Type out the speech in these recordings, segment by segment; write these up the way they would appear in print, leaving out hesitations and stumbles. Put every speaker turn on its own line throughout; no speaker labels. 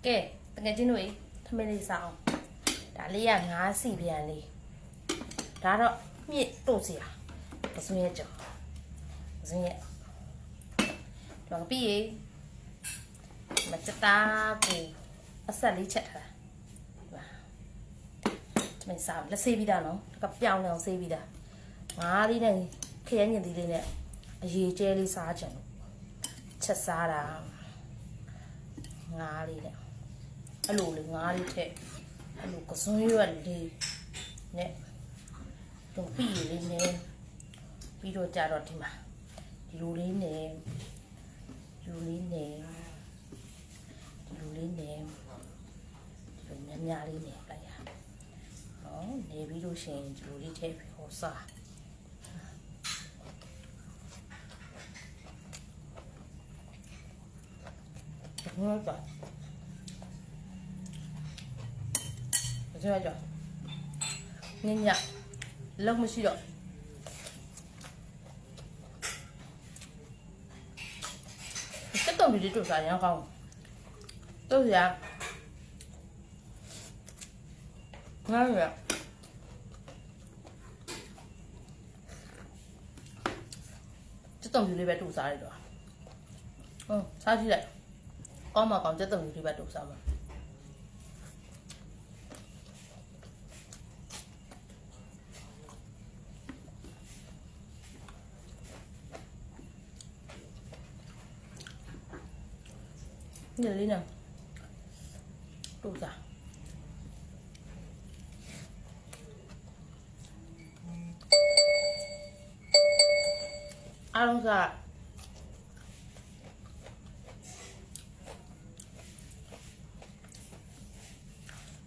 ကဲတကယ်ချင်းတို့ထမင်းလေးစားအောင်ဒါလေးက9စီပြန်လေးဒါတော့မြစ်တို့စရာပစွန်းရဲ့ကြော်ပစွန်းရဲ့တော့ပြီးရေမချတာကိုအဆက်လေးချက်ထားတာထမင်းစားလက်ဆေးပြီးသားနော်ကပြောင်းနေအောင်ဆေးပြီးသားငါးလေးနဲ့ခရမ်းညင်သီးလေးနဲ့အရေးကျဲလေးစားကြတယ်ချက်စားတာငါးလေးနဲ့အဲ့လိုလေငါးလေးထက်အဲ့လိုကစွန်းရွက်လေးနဲ့တော့ပြီးလေးနဲ့ပြီးတော့ကြတော့ဒီမှာလူလေးနဲ့လူလေးနဲ့လူလေးနဲ့ဒီလိုများလေးနဲ့လိုက်ရနော်နေပြီးလို့ရှိရင်ဒီလိုလေးထည့်ပြီးဟောစားဟုတ်ပါကြည့်ကြညညလုံးမရှိတော့တက်တော့ဒီတို့စားရအောင်ကောင်းတို့ရငါရတက်တော့ဒီလေးပဲတို့စားရတော့ဟုတ်စားကြည့်လိုက်အော်မကောင်တက်တော့ဒီလေးပဲတို့စားမှာนี่เลยนะดูจ้ะအားလုံးစား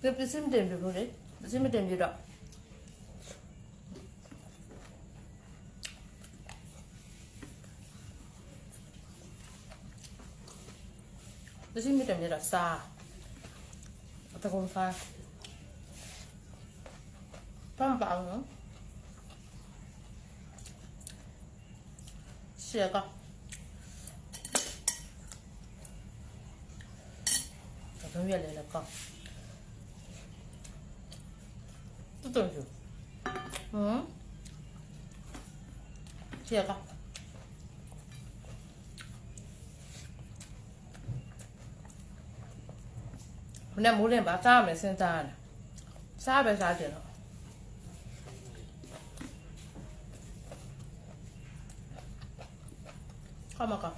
ဒီပစ္စည်းမတင်ဘူးလေပစ္စည်းမတင်ပြတော့ပစ္စည်းမတင်ပြတော့စားအတကုံစားပန်းပေါင်းနော်ရှေ့ကတော့ရလေကောတော်တော်ရှေ့ကမနေ့မိုးလင်းပါစားမယ်စဉ်းစားရတယ်စားပဲစားကြတော့ဟောမကော